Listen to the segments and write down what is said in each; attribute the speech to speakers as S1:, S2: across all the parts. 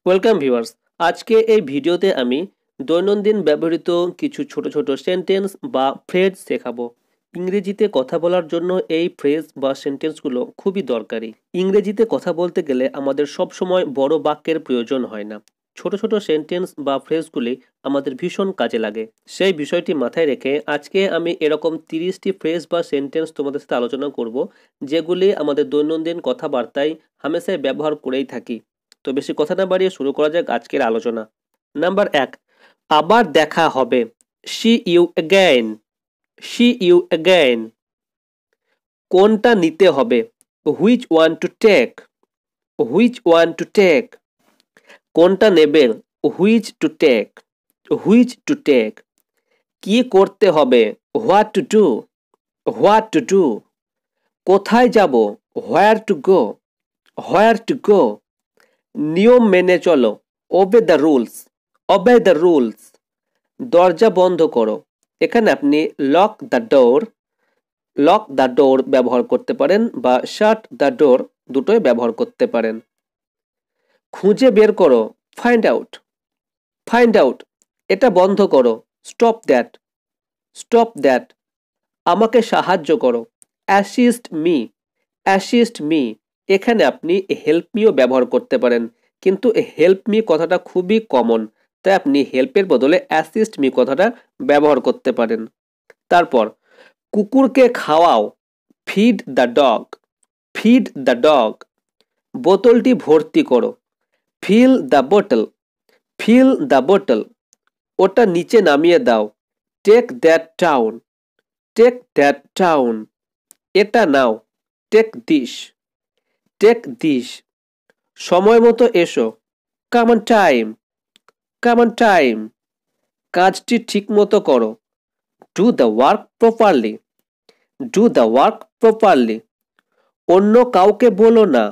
S1: Welcome viewers. আজকে এই ভিডিওতে আমি দৈনন্দিন ব্যবহৃত কিছু ছোট ছোট সেন্টেন্স বা ফ্রেজ শেখাবো। ইংরেজিতে কথা বলার জন্য এই ফ্রেজ বা সেন্টেন্সগুলো খুবই দরকারি। ইংরেজিতে কথা বলতে গেলে আমাদের সব সময় বড় বাক্যের প্রয়োজন হয় না। ছোট ছোট সেন্টেন্স বা ফ্রেজগুলি আমাদের ভীষণ কাজে লাগে। সেই বিষয়টি মাথায় রেখে আজকে আমি এরকম 30টি ফ্রেজ বা সেন্টেন্স তোমাদের সাথে আলোচনা করব, যেগুলি আমাদের দৈনন্দিন কথাবার্তায় হামেশাই ব্যবহার করেই থাকি। তো বেশি কথা না বাড়িয়ে শুরু করা যাক আজকের আলোচনা। নাম্বার 1, আবার দেখা হবে। See you again. See you again. কোনটা নিতে হবে? Which one to take. Which one to take. কোনটা নেবে? Which to take. Which to take. কি করতে হবে? What to do. What to do. কোথায় যাব? Where to go. Where to go. নিয়ম মেনে চলো। Obey the rules. Obey the rules. দরজা বন্ধ করো। এখানে আপনি লক দ্য ডোর ব্যবহার করতে পারেন বা শাট দ্য ডোর, দুটোই ব্যবহার করতে পারেন। খুঁজে বের করো। Find out. Find out. এটা বন্ধ করো। Stop that. Stop that. আমাকে সাহায্য করো। Assist me. Assist me. এখানে আপনি হেল্প মিও ব্যবহার করতে পারেন, কিন্তু হেল্প মি কথাটা খুবই কমন, তাই আপনি হেল্পের বদলে অ্যাসিস্ট মি কথাটা ব্যবহার করতে পারেন। তারপর কুকুরকে খাওয়াও। Feed the dog. Feed the dog. বোতলটি ভর্তি করো। Fill the bottle. Fill the bottle. ওটা নিচে নামিয়ে দাও। Take that down. Take that down. এটা নাও। Take this. Take this. সময় মতো এসো। Come on time. Come on time. কাজটি ঠিক মতো করো। Do the work properly. Do the work properly. অন্য কাউকে বলো না।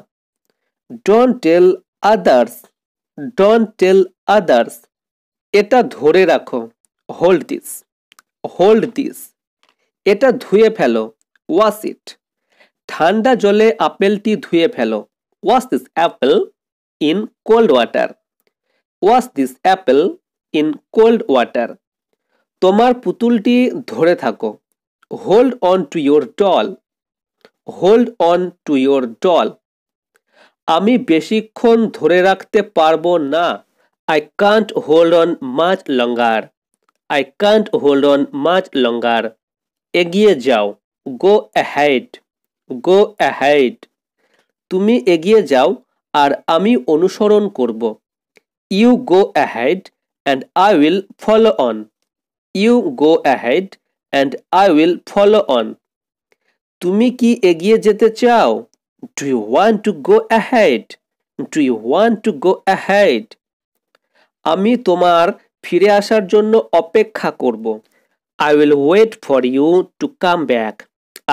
S1: Don't tell others. Don't tell others. এটা ধরে রাখো। Hold this. Hold this. এটা ধুয়ে ফেলো। Wash it. ঠান্ডা জলে আপেলটি ধুয়ে ফেলো। Wash this apple in cold water. Wash this apple in cold water. তোমার পুতুলটি ধরে থাকো। Hold on to your doll. Hold on to your doll. আমি বেশিক্ষণ ধরে রাখতে পারবো না। I can't hold on much longer. I can't hold on much longer. এগিয়ে যাও। Go ahead. Go ahead. তুমি এগিয়ে যাও আর আমি অনুসরণ করব। You go ahead and I will follow on. You go ahead and I will follow on. তুমি কি এগিয়ে যেতে চাও? Do you want to go ahead? Do you want to go ahead? আমি তোমার ফিরে আসার জন্য অপেক্ষা করব। I will wait for you to come back.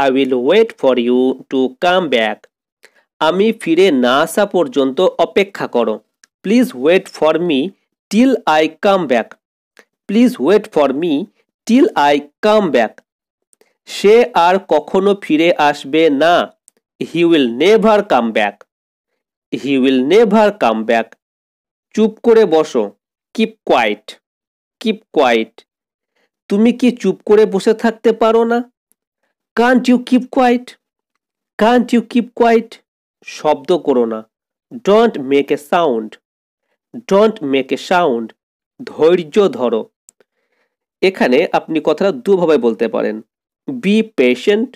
S1: I will wait for you to come back. আমি ফিরে না আসা পর্যন্ত অপেক্ষা করো। Please wait for me till I come back. Please wait for me till I come back. সে আর কখনো ফিরে আসবে না। He will never come back. He will never come back. চুপ করে বসো। Keep quiet. Keep quiet. তুমি কি চুপ করে বসে থাকতে পারো না? Can't you keep quiet? Can't you keep quiet? শব্দ করো না। Don't make a sound. Don't make a sound. ধৈর্য ধরো। এখানে আপনি কথাটা দুভাবে বলতে পারেন। Be patient.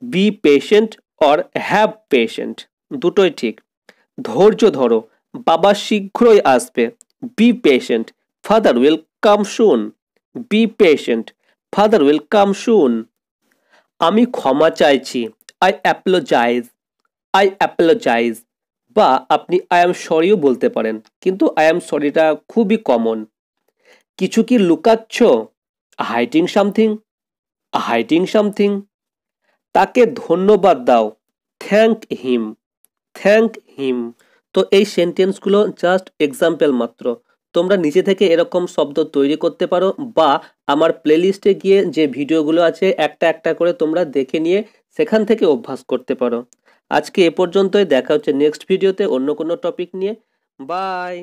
S1: Be patient or have patient. দুটোই ঠিক। ধৈর্য ধরো। বাবা শীঘ্রই আসবে। Be patient. Father will come soon. Be patient. Father will come soon. আমি ক্ষমা চাইছি। I apologize. I apologize. বা আপনি I am sorryও বলতে পারেন, কিন্তু I am sorryটা খুবই কমন। কিছু কি লুকাচ্ছ? Hiding something. Hiding something. তাকে ধন্যবাদ দাও। Thank him. Thank him. তো এই সেন্টেন্সগুলো জাস্ট এক্সাম্পল মাত্র। তোমরা নিজে থেকে এরকম শব্দ তৈরি করতে পারো, বা আমার প্লেলিস্টে গিয়ে যে ভিডিওগুলো আছে একটা একটা করে তোমরা দেখে নিয়ে সেখান থেকে অভ্যাস করতে পারো। আজকে এ পর্যন্তই। দেখা হচ্ছে নেক্সট ভিডিওতে অন্য কোনো টপিক নিয়ে। বাই।